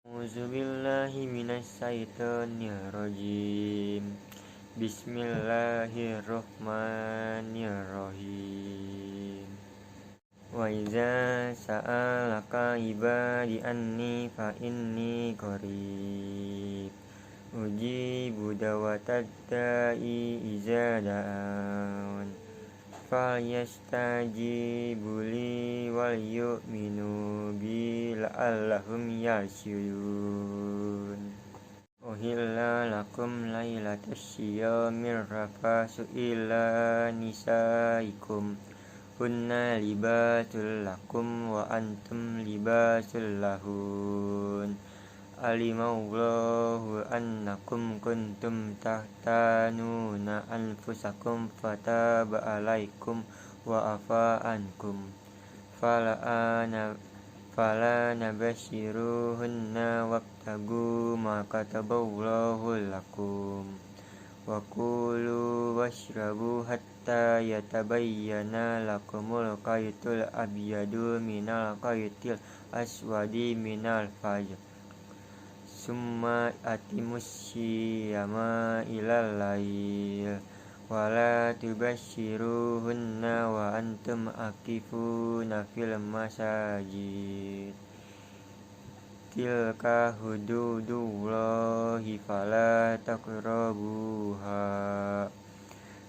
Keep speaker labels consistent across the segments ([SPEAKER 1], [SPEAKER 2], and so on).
[SPEAKER 1] A'udzubillahi minasyaitonirrajim. Bismillahirrahmanirrahim. Wa iza sa'alaka ibadi anni fa inni qarib. Ujibu dawatad da'i iza da'an. Falyastajibu li wal yu'minu bi la'allahum yarshudun. Uhilla lakum lailatash syiyamir rafasu ila nisaikum hunna libasul lakum wa antum libasul lahun. Alimallahu annakum kuntum tahtanuna anfusakum fataba alaikum wa afa ankum. Fala nabashiruhunna wabtagu ma kataballahu lakum. Wa kulu washrabu hatta yatabayyana lakumul khaytul abyadu minal khaytil aswadi minal fajr. Summa atimus syiyama ilal lail. Wala tubashiruhunna wa antum akifuna fil masajid. Tilka hududullahi fala taqrabuha.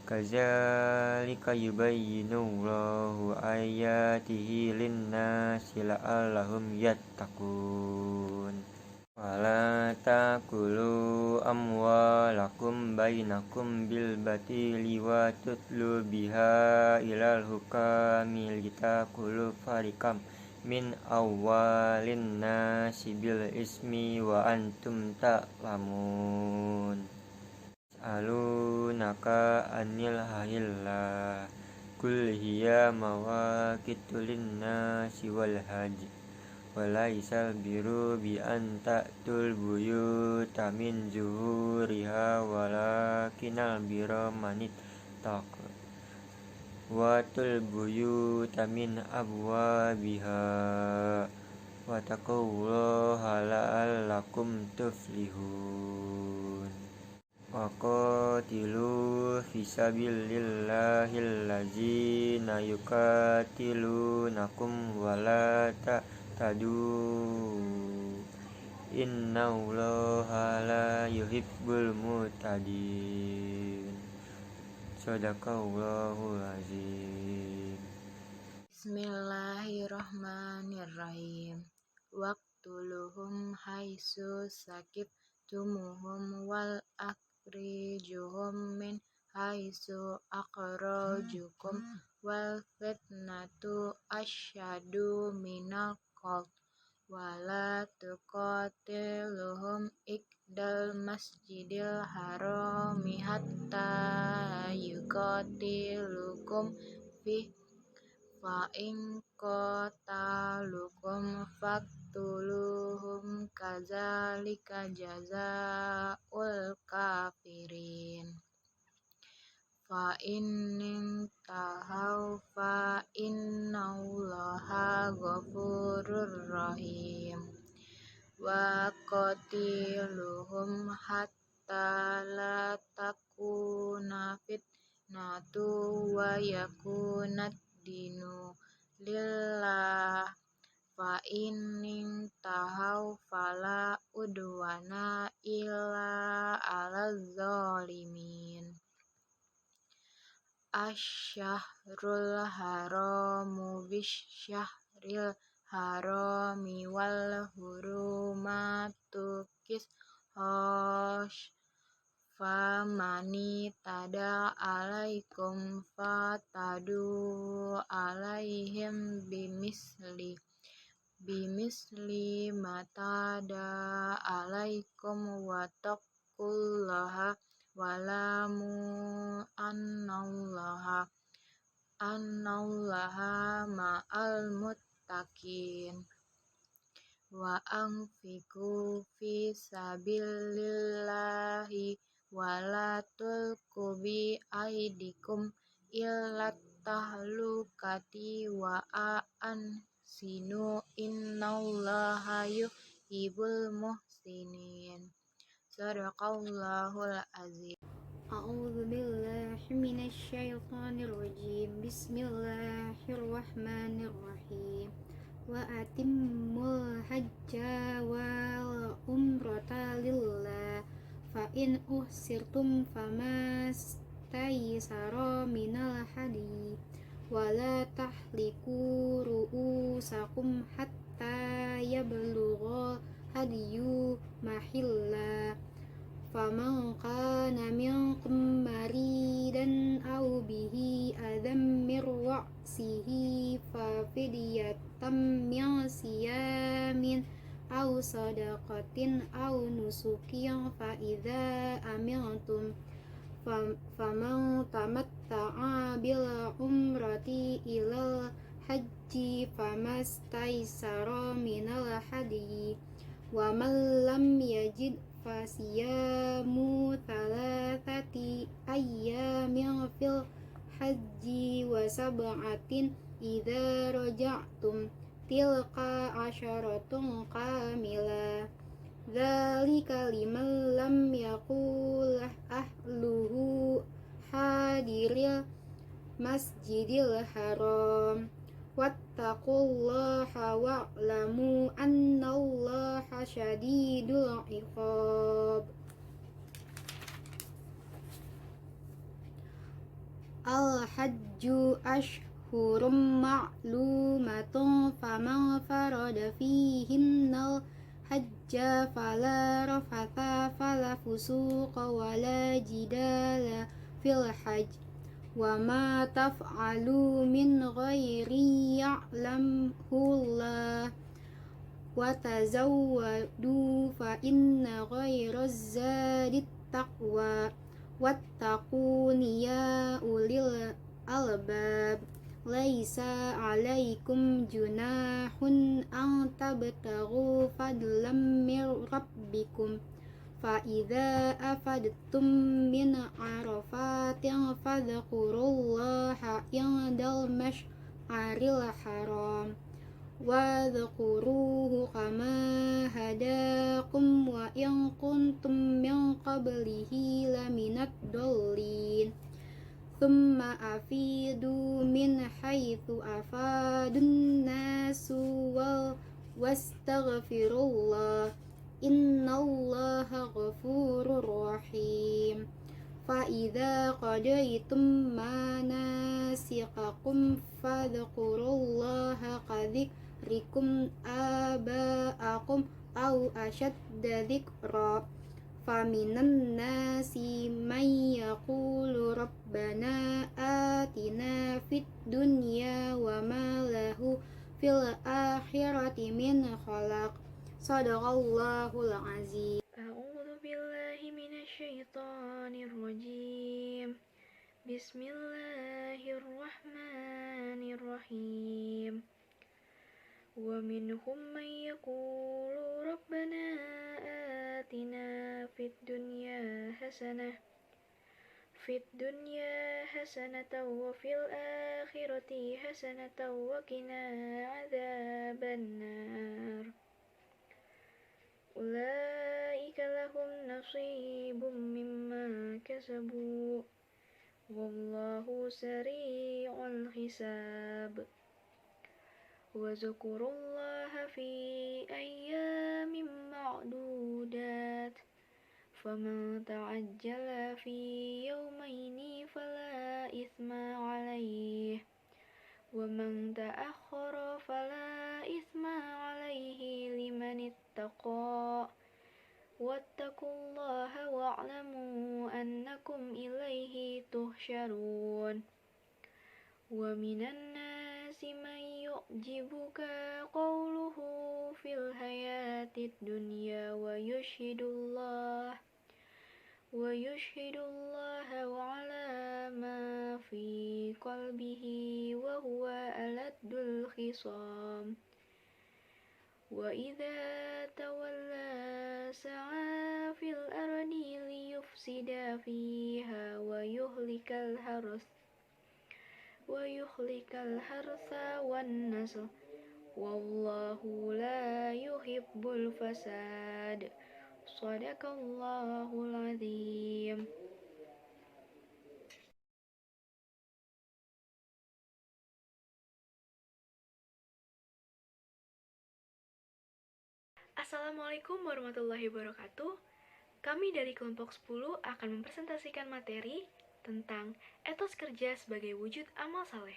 [SPEAKER 1] Kadzalika yubayyinullahu ayatihi linnasi la'allahum yattaqun. Wala takulu amwalakum bainakum bil batili wa tutlu biha ilal hukami litakulu farikam min awwalin nasi bil ismi wa antum ta'lamun. Alunaka anil ahillah kul hiya mawaqitu linnasi wal haji. Walaisal biru bi an ta'tul buyuta min zuhuriha walakinal birra manit taqa watul buyuta min abwabiha wattaqullaha la'allakum tuflihun. Wa qatilu fisabilillahil ladzina yuqatilunakum wa la ta'tadu innallaha la yuhibbul mu'tadin. Shadaqallahul azim.
[SPEAKER 2] Bismillahirrahmanirrahim. Waqtuluhum haitsu sakibtumuhum wal akhrijuhum min haitsu akhrajukum wal fitnatu asyaddu minal qatl. Wala tuqatiluhum iqdal masjidil harami hatta yuqatilukum fi fa in qatalukum faqtuluhum kadzalika jazaa'ul kafirin. Fa in intahaw fa innallaha ghafurur rahim. Wa qatiluhum hatta la takuna fitnatu wa yakunad dinu lillah. Fa in intahaw fala udwana illa 'alal zalimin. Asy-syahrul haramu bisy-syahril harami wal hurumatu qisas. Famani tada alaikum fatadu alaihim bimisli matada alaikum wattaqullaha walamu annallaha ma'al muttaqin. Wa anfiqu fi sabilillahi wa la tulqu bi aidikum illat tahlukati wa ahsinu innallaha yuhibbul muhsinin. Sadaqallahul azim. A'udzu billahi minasy syaithanir rajim. Bismillahirrahmanirrahim. Wa atimmul hajja wal umrata lillah. Fa in uhsirtum famastaysara minal hadi. Wala tahliku ru'usakum hatta yablugha hadiyu mahilla. Faman kana minkum maridan aw bihi adam mir ra'sihi fa fidyatam min siyamin aw sadaqatin aw nusukin fa idza amintum faman tamatta'a bil umrati ilal haji famastaysara minal hadi wa man lam yajid fasiyamu thalathati ayyamin fil haji wa sab'atin idza raja'tum tilka asyaratun kamilah. Dzalika liman lam yakul ahluhu hadiril masjidil haram. Wattaqullaha wa'lamu annallaha syadidul iqab. Al-hajju ashhurum ma'lumatun faman farada fihinnal hajja fala rafatha fala fusuqa wala jidala fil hajj. Wa ma taf'alu min ghairi ya'lamhullah wa tazawwadu fa inna ghairaz zadit taqwa wattaquni ya ulil albab. Laisa alaikum junahun an tabtaghu fadlam mir rabbikum fa idza afadtum min arafatin fadhkurullaha indal masy'aril haram wa dhkuruhu kama hadakum wa in kuntum min qablihi laminad dallin. Thumma afidu min haitsu afadun nasu wastaghfirullah innallaha ghafurur rahim. Fa idza qadaytum manasikakum fadhkurullaha kadzikrikum aba'akum aw ashadda dzikra. Faminan nasi may yaqulu rabbana atina fid dunya wa ma lahu fil akhirati min khalaq. Sadaqallahul azim. A'udzu billahi minasy syaithanir rajim. Bismillahirrahmanirrahim. Wa minhum man yaqulu rabbana atina fid dunya hasanah wa fil akhirati hasanatan wa qina adzabannar. Ulaika lahum nasibum mimma kasabu wallahu sari'ul hisab. Wa zkurullaha fi ayyamin ma'dudat. Faman ta'ajjala fi yawmaini fala ithma alayhi wa man ta'akhkhara fala ithma alayhi liman ittaqa. Wattaqullaha wa'lamu annakum ilaihi tuhsyarun. Wa minan nasi man yu'jibuka qawluhu fil hayatid dunya wa yushhidullaha ala ma fi qalbihi wa huwa aladul khisam. Wa idza tawalla sa'a fil ardi liyufsida fiha wa yuhlikal hartha wan nasl Wallahu la yuhibbul fasad. Shadaqallahul azim. Assalamualaikum warahmatullahi wabarakatuh. Kami dari kelompok 10 akan mempresentasikan materi tentang etos kerja sebagai wujud amal saleh.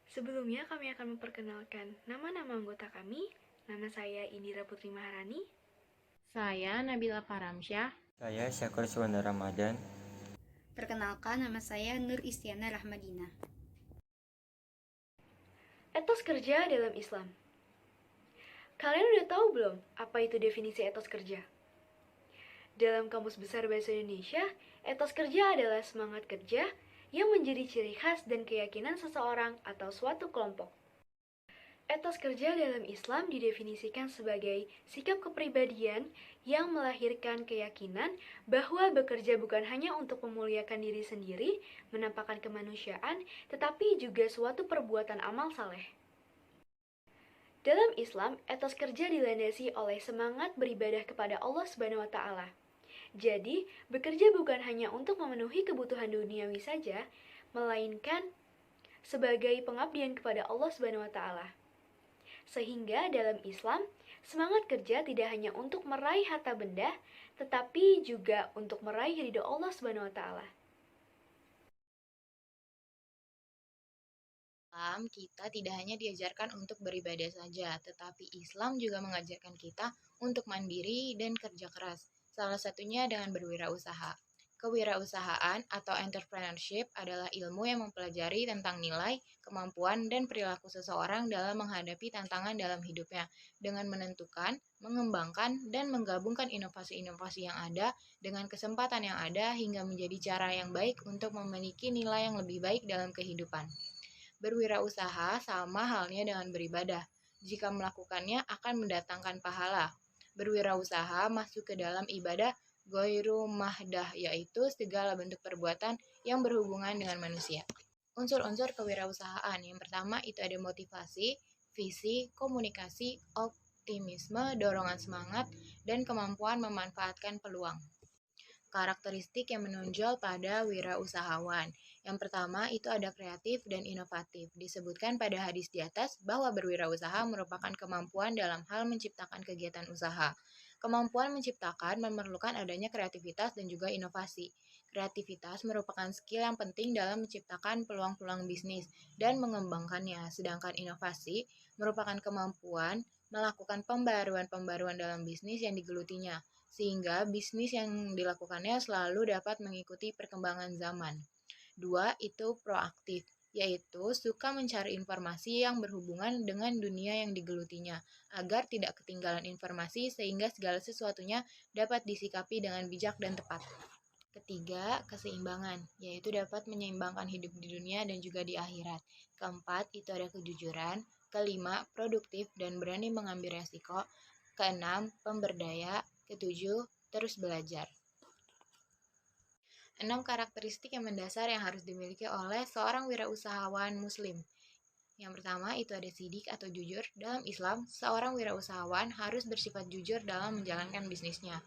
[SPEAKER 2] Sebelumnya kami akan memperkenalkan nama-nama anggota kami. Nama saya Indira Putri Maharani.
[SPEAKER 3] Saya Nabila Faramsyah.
[SPEAKER 1] Saya Syakur Suwanda Ramadan.
[SPEAKER 4] Perkenalkan, nama saya Nur Istiana Rahmadina.
[SPEAKER 2] Etos kerja dalam Islam. Kalian udah tahu belum apa itu definisi etos kerja? Dalam Kamus Besar Bahasa Indonesia, etos kerja adalah semangat kerja yang menjadi ciri khas dan keyakinan seseorang atau suatu kelompok. Etos kerja dalam Islam didefinisikan sebagai sikap kepribadian yang melahirkan keyakinan bahwa bekerja bukan hanya untuk memuliakan diri sendiri, menampakkan kemanusiaan, tetapi juga suatu perbuatan amal saleh. Dalam Islam, etos kerja dilandasi oleh semangat beribadah kepada Allah Subhanahu wa Ta'ala. Jadi, bekerja bukan hanya untuk memenuhi kebutuhan duniawi saja, melainkan sebagai pengabdian kepada Allah Subhanahu wa Ta'ala. Sehingga dalam Islam, semangat kerja tidak hanya untuk meraih harta benda, tetapi juga untuk meraih ridho Allah Subhanahu wa Ta'ala.
[SPEAKER 3] Kita tidak hanya diajarkan untuk beribadah saja, tetapi Islam juga mengajarkan kita untuk mandiri dan kerja keras. Salah satunya dengan berwirausaha. Kewirausahaan atau entrepreneurship adalah ilmu yang mempelajari tentang nilai, kemampuan, dan perilaku seseorang dalam menghadapi tantangan dalam hidupnya dengan menentukan, mengembangkan, dan menggabungkan inovasi-inovasi yang ada dengan kesempatan yang ada hingga menjadi cara yang baik untuk memiliki nilai yang lebih baik dalam kehidupan. Berwirausaha sama halnya dengan beribadah. Jika melakukannya akan mendatangkan pahala. Berwirausaha masuk ke dalam ibadah Ghairu mahdah, yaitu segala bentuk perbuatan yang berhubungan dengan manusia. Unsur-unsur kewirausahaan. Yang pertama itu ada motivasi, visi, komunikasi, optimisme, dorongan semangat, dan kemampuan memanfaatkan peluang. Karakteristik yang menonjol pada wirausahawan. Yang pertama itu ada kreatif dan inovatif. Disebutkan pada hadis di atas bahwa berwirausaha merupakan kemampuan dalam hal menciptakan kegiatan usaha. Kemampuan menciptakan memerlukan adanya kreativitas dan juga inovasi. Kreativitas merupakan skill yang penting dalam menciptakan peluang-peluang bisnis dan mengembangkannya, sedangkan inovasi merupakan kemampuan melakukan pembaruan-pembaruan dalam bisnis yang digelutinya, sehingga bisnis yang dilakukannya selalu dapat mengikuti perkembangan zaman. 2. Itu proaktif, yaitu suka mencari informasi yang berhubungan dengan dunia yang digelutinya, agar tidak ketinggalan informasi sehingga segala sesuatunya dapat disikapi dengan bijak dan tepat. Ketiga, keseimbangan, yaitu dapat menyeimbangkan hidup di dunia dan juga di akhirat. Keempat, itu ada kejujuran. Kelima, produktif dan berani mengambil resiko. Keenam, pemberdaya. Ketujuh, terus belajar. 6 karakteristik yang mendasar yang harus dimiliki oleh seorang wirausahawan muslim. Yang pertama itu ada sidik atau jujur. Dalam Islam, seorang wirausahawan harus bersifat jujur dalam menjalankan bisnisnya.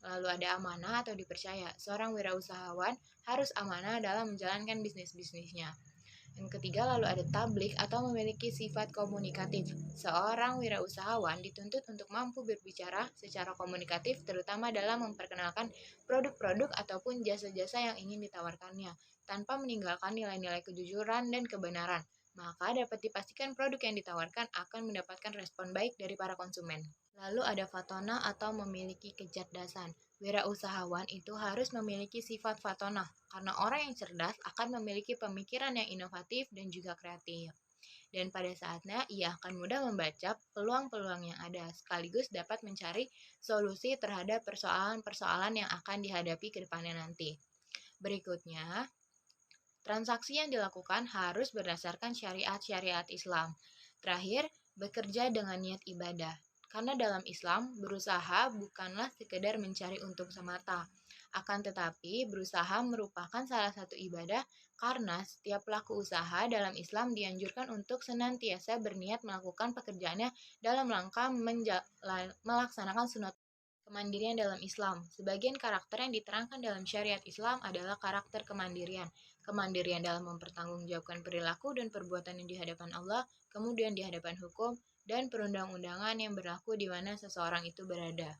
[SPEAKER 3] Lalu ada amanah atau dipercaya. Seorang wirausahawan harus amanah dalam menjalankan bisnisnya. Yang ketiga lalu ada tablik atau memiliki sifat komunikatif. Seorang wirausahawan dituntut untuk mampu berbicara secara komunikatif terutama dalam memperkenalkan produk-produk ataupun jasa-jasa yang ingin ditawarkannya tanpa meninggalkan nilai-nilai kejujuran dan kebenaran. Maka dapat dipastikan produk yang ditawarkan akan mendapatkan respon baik dari para konsumen. Lalu ada fatona atau memiliki kecerdasan. Wirausahawan itu harus memiliki sifat fatona, karena orang yang cerdas akan memiliki pemikiran yang inovatif dan juga kreatif. Dan pada saatnya ia akan mudah membaca peluang-peluang yang ada, sekaligus dapat mencari solusi terhadap persoalan-persoalan yang akan dihadapi ke depannya nanti. Berikutnya, transaksi yang dilakukan harus berdasarkan syariat-syariat Islam. Terakhir, bekerja dengan niat ibadah. Karena dalam Islam, berusaha bukanlah sekedar mencari untung semata. Akan tetapi, berusaha merupakan salah satu ibadah karena setiap pelaku usaha dalam Islam dianjurkan untuk senantiasa berniat melakukan pekerjaannya dalam rangka melaksanakan sunat. Kemandirian dalam Islam. Sebagian karakter yang diterangkan dalam syariat Islam adalah karakter kemandirian. Kemandirian dalam mempertanggungjawabkan perilaku dan perbuatan yang di hadapan Allah, kemudian di hadapan hukum, dan perundang-undangan yang berlaku di mana seseorang itu berada.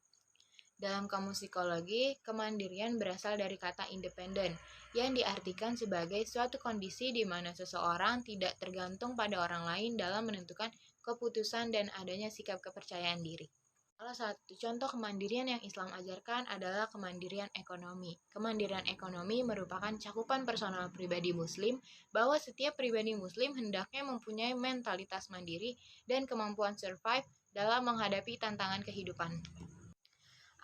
[SPEAKER 3] Dalam kamus psikologi, kemandirian berasal dari kata independen, yang diartikan sebagai suatu kondisi di mana seseorang tidak tergantung pada orang lain dalam menentukan keputusan dan adanya sikap kepercayaan diri. Salah satu contoh kemandirian yang Islam ajarkan adalah kemandirian ekonomi. Kemandirian ekonomi merupakan cakupan personal pribadi Muslim bahwa setiap pribadi Muslim hendaknya mempunyai mentalitas mandiri dan kemampuan survive dalam menghadapi tantangan kehidupan.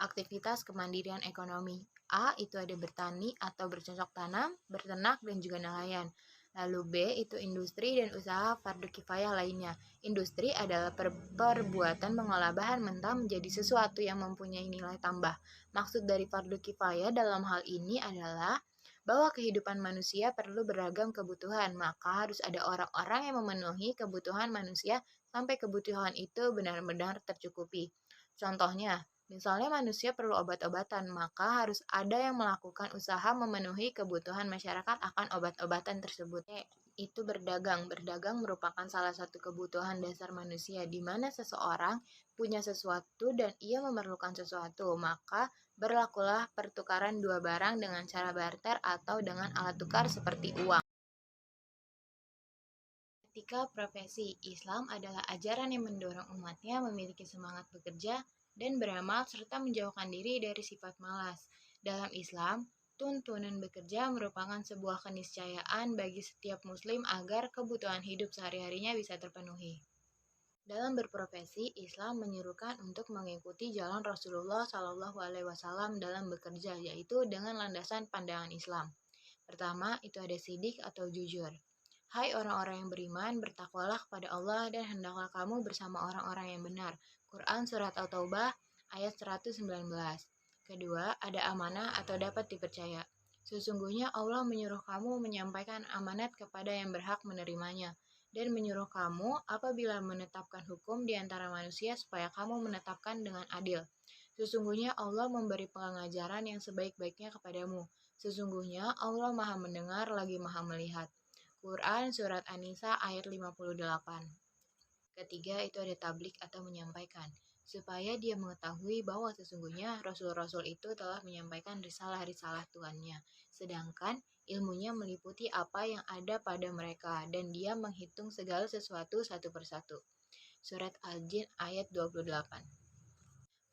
[SPEAKER 3] Aktivitas kemandirian ekonomi. A itu ada bertani atau bercocok tanam, berternak, dan juga nelayan. Lalu B itu industri dan usaha fardu kifayah lainnya. Industri adalah perbuatan mengolah bahan mentah menjadi sesuatu yang mempunyai nilai tambah. Maksud dari fardu kifayah dalam hal ini adalah bahwa kehidupan manusia perlu beragam kebutuhan, maka harus ada orang-orang yang memenuhi kebutuhan manusia sampai kebutuhan itu benar-benar tercukupi. Contohnya, misalnya manusia perlu obat-obatan, maka harus ada yang melakukan usaha memenuhi kebutuhan masyarakat akan obat-obatan tersebut. Itu berdagang. Berdagang merupakan salah satu kebutuhan dasar manusia, di mana seseorang punya sesuatu dan ia memerlukan sesuatu, maka berlakulah pertukaran dua barang dengan cara barter atau dengan alat tukar seperti uang. Etika profesi. Islam adalah ajaran yang mendorong umatnya memiliki semangat bekerja dan beramal serta menjauhkan diri dari sifat malas. Dalam Islam, tuntunan bekerja merupakan sebuah keniscayaan bagi setiap muslim agar kebutuhan hidup sehari-harinya bisa terpenuhi. Dalam berprofesi, Islam menyuruhkan untuk mengikuti jalan Rasulullah SAW dalam bekerja, yaitu dengan landasan pandangan Islam. Pertama, itu ada sidik atau jujur. Hai orang-orang yang beriman, bertakwalah kepada Allah dan hendaklah kamu bersama orang-orang yang benar. Quran Surat At-Taubah ayat 119. Kedua, ada amanah atau dapat dipercaya. Sesungguhnya Allah menyuruh kamu menyampaikan amanat kepada yang berhak menerimanya, dan menyuruh kamu apabila menetapkan hukum di antara manusia supaya kamu menetapkan dengan adil. Sesungguhnya Allah memberi pengajaran yang sebaik-baiknya kepadamu. Sesungguhnya Allah Maha Mendengar lagi Maha Melihat. Quran Surat An-Nisa ayat 58. Ketiga, itu ada tablik atau menyampaikan, supaya dia mengetahui bahwa sesungguhnya Rasul-Rasul itu telah menyampaikan risalah-risalah Tuhannya, sedangkan ilmunya meliputi apa yang ada pada mereka, dan dia menghitung segala sesuatu satu persatu. Surat Al-Jin ayat 28.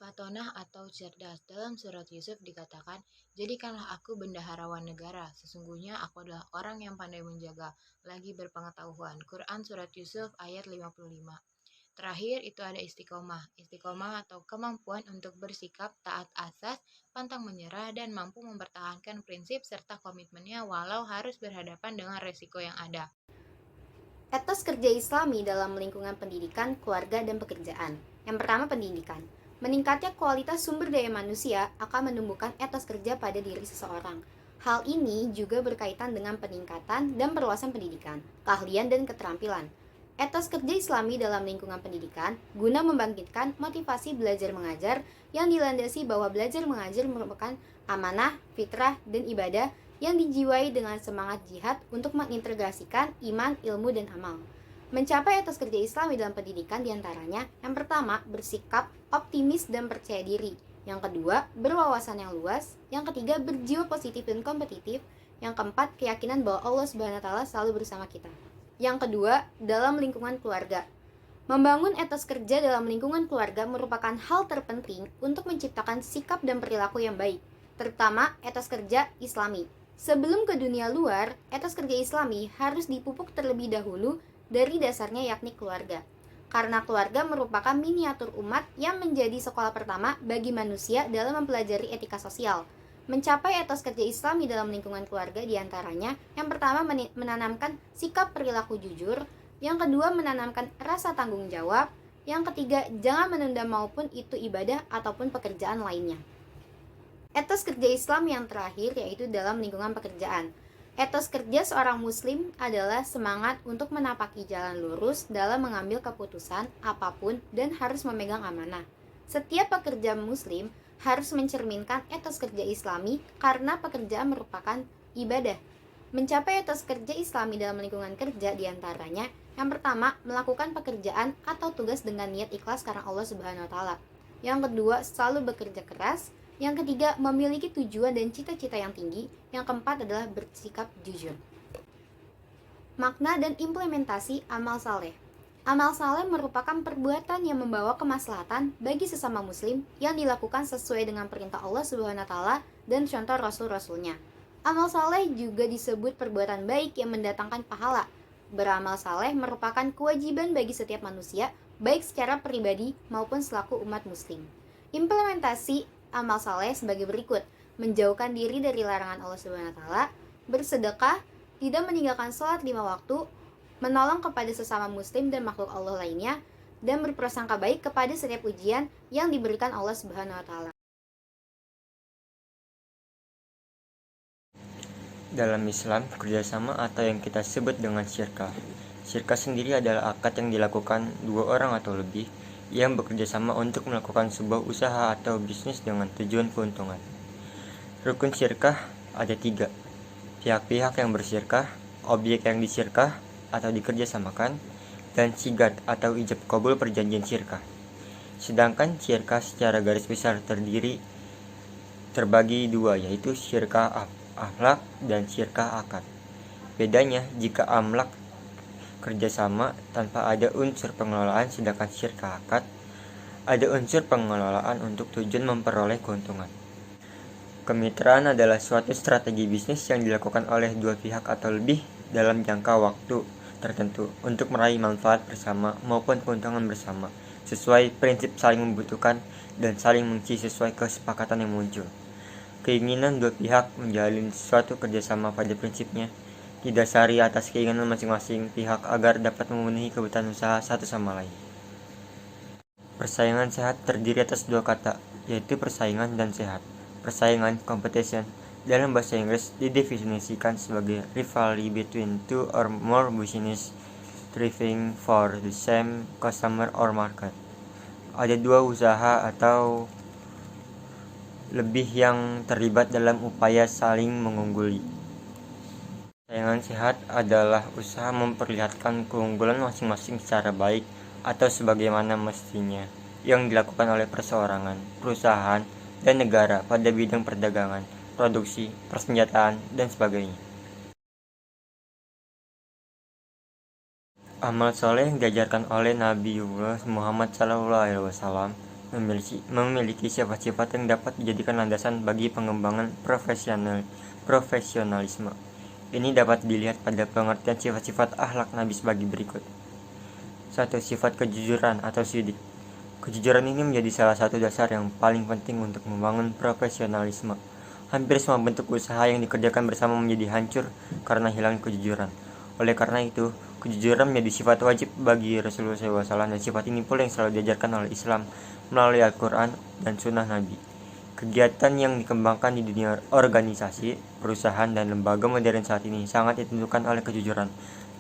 [SPEAKER 3] Fatonah atau cerdas. Dalam surat Yusuf dikatakan, jadikanlah aku bendaharawan negara, sesungguhnya aku adalah orang yang pandai menjaga, lagi berpengetahuan. Quran Surat Yusuf ayat 55. Terakhir itu ada istiqomah. Istiqomah atau kemampuan untuk bersikap taat asas, pantang menyerah, dan mampu mempertahankan prinsip serta komitmennya walau harus berhadapan dengan resiko yang ada.
[SPEAKER 4] Etos kerja Islami dalam lingkungan pendidikan, keluarga, dan pekerjaan. Yang pertama, pendidikan. Meningkatnya kualitas sumber daya manusia akan menumbuhkan etos kerja pada diri seseorang. Hal ini juga berkaitan dengan peningkatan dan perluasan pendidikan, keahlian, dan keterampilan. Etos kerja Islami dalam lingkungan pendidikan guna membangkitkan motivasi belajar mengajar yang dilandasi bahwa belajar mengajar merupakan amanah, fitrah, dan ibadah yang dijiwai dengan semangat jihad untuk mengintegrasikan iman, ilmu, dan amal. Mencapai etos kerja Islami dalam pendidikan diantaranya, yang pertama, bersikap optimis dan percaya diri. Yang kedua, berwawasan yang luas. Yang ketiga, berjiwa positif dan kompetitif. Yang keempat, keyakinan bahwa Allah SWT selalu bersama kita. Yang kedua, dalam lingkungan keluarga. Membangun etos kerja dalam lingkungan keluarga merupakan hal terpenting untuk menciptakan sikap dan perilaku yang baik, terutama etos kerja Islami. Sebelum ke dunia luar, etos kerja Islami harus dipupuk terlebih dahulu dari dasarnya yakni keluarga. Karena keluarga merupakan miniatur umat yang menjadi sekolah pertama bagi manusia dalam mempelajari etika sosial. Mencapai etos kerja Islami dalam lingkungan keluarga diantaranya, yang pertama menanamkan sikap perilaku jujur, yang kedua menanamkan rasa tanggung jawab, yang ketiga jangan menunda maupun itu ibadah ataupun pekerjaan lainnya. Etos kerja Islam yang terakhir yaitu dalam lingkungan pekerjaan. Etos kerja seorang muslim adalah semangat untuk menapaki jalan lurus dalam mengambil keputusan apapun dan harus memegang amanah. Setiap pekerja muslim harus mencerminkan etos kerja Islami karena pekerjaan merupakan ibadah. Mencapai etos kerja Islami dalam lingkungan kerja diantaranya, yang pertama, melakukan pekerjaan atau tugas dengan niat ikhlas karena Allah Subhanahu wa taala. Yang kedua, selalu bekerja keras. Yang ketiga, memiliki tujuan dan cita-cita yang tinggi. Yang keempat adalah bersikap jujur. Makna dan implementasi amal saleh. Amal saleh merupakan perbuatan yang membawa kemaslahatan bagi sesama muslim yang dilakukan sesuai dengan perintah Allah Subhanahu wa taala dan contoh rasul-rasulnya. Amal saleh juga disebut perbuatan baik yang mendatangkan pahala. Beramal saleh merupakan kewajiban bagi setiap manusia, baik secara pribadi maupun selaku umat muslim. Implementasi amal saleh sebagai berikut: menjauhkan diri dari larangan Allah Subhanahu wa taala, bersedekah, tidak meninggalkan sholat 5 waktu, menolong kepada sesama muslim dan makhluk Allah lainnya, dan berprasangka baik kepada setiap ujian yang diberikan Allah Subhanahu wa taala.
[SPEAKER 1] Dalam Islam, kerjasama atau yang kita sebut dengan syirkah. Syirkah sendiri adalah akad yang dilakukan 2 orang atau lebih yang bekerja sama untuk melakukan sebuah usaha atau bisnis dengan tujuan keuntungan. Rukun syirkah ada 3. Pihak-pihak yang bersyirkah, objek yang disyirkah atau dikerjasamakan, dan sigat atau ijab qabul perjanjian syirkah. Sedangkan syirkah secara garis besar terbagi 2, yaitu syirkah amlak dan syirkah akad. Bedanya, jika amlak kerjasama tanpa ada unsur pengelolaan, sedangkan syirkah akad ada unsur pengelolaan untuk tujuan memperoleh keuntungan. Kemitraan adalah suatu strategi bisnis yang dilakukan oleh 2 pihak atau lebih dalam jangka waktu tertentu untuk meraih manfaat bersama maupun keuntungan bersama sesuai prinsip saling membutuhkan dan saling mengisi sesuai kesepakatan yang muncul. Keinginan 2 pihak menjalin suatu kerjasama pada prinsipnya didasari atas keinginan masing-masing pihak agar dapat memenuhi kebutuhan usaha satu sama lain. Persaingan sehat terdiri atas 2 kata, yaitu persaingan dan sehat. Persaingan, competition, dalam bahasa Inggris didefinisikan sebagai rivalry between 2 or more businesses striving for the same customer or market. Ada 2 usaha atau lebih yang terlibat dalam upaya saling mengungguli. Persaingan sehat adalah usaha memperlihatkan keunggulan masing-masing secara baik atau sebagaimana mestinya yang dilakukan oleh perseorangan, perusahaan, dan negara pada bidang perdagangan, produksi, persenjataan, dan sebagainya. Amal soleh yang diajarkan oleh Nabiullah Muhammad SAW memiliki sifat-sifat yang dapat dijadikan landasan bagi pengembangan profesionalisme. Ini dapat dilihat pada pengertian sifat-sifat akhlak Nabi sebagai berikut. 1. Sifat kejujuran atau sidik. Kejujuran ini menjadi salah satu dasar yang paling penting untuk membangun profesionalisme. Hampir semua bentuk usaha yang dikerjakan bersama menjadi hancur karena hilang kejujuran. Oleh karena itu, kejujuran menjadi sifat wajib bagi Rasulullah SAW, dan sifat ini pula yang selalu diajarkan oleh Islam melalui Al-Quran dan Sunnah Nabi. Kegiatan yang dikembangkan di dunia organisasi, perusahaan, dan lembaga modern saat ini sangat ditentukan oleh kejujuran.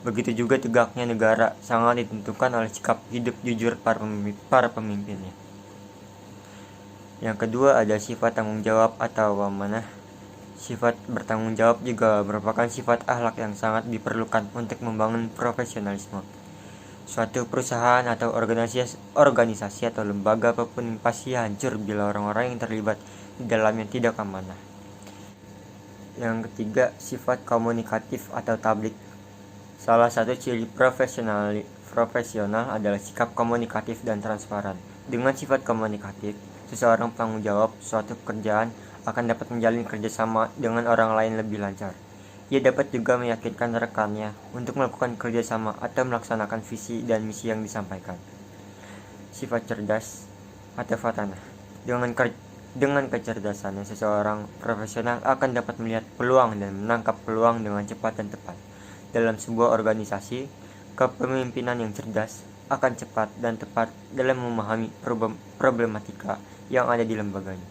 [SPEAKER 1] Begitu juga tegaknya negara sangat ditentukan oleh sikap hidup jujur para pemimpinnya. Yang kedua ada sifat tanggung jawab atau amanah. Sifat bertanggung jawab juga merupakan sifat akhlak yang sangat diperlukan untuk membangun profesionalisme. Suatu perusahaan atau organisasi atau lembaga apapun pasti hancur bila orang-orang yang terlibat di dalamnya tidak amanah. Yang ketiga, sifat komunikatif atau tablik. Salah satu ciri profesional adalah sikap komunikatif dan transparan. Dengan sifat komunikatif, seseorang penanggung jawab suatu pekerjaan akan dapat menjalin kerjasama dengan orang lain lebih lancar. Ia dapat juga meyakinkan rekannya untuk melakukan kerjasama atau melaksanakan visi dan misi yang disampaikan. Sifat cerdas atau fatanah. Dengan kecerdasannya, seseorang profesional akan dapat melihat peluang dan menangkap peluang dengan cepat dan tepat. Dalam sebuah organisasi, kepemimpinan yang cerdas akan cepat dan tepat dalam memahami problematika yang ada di lembaganya.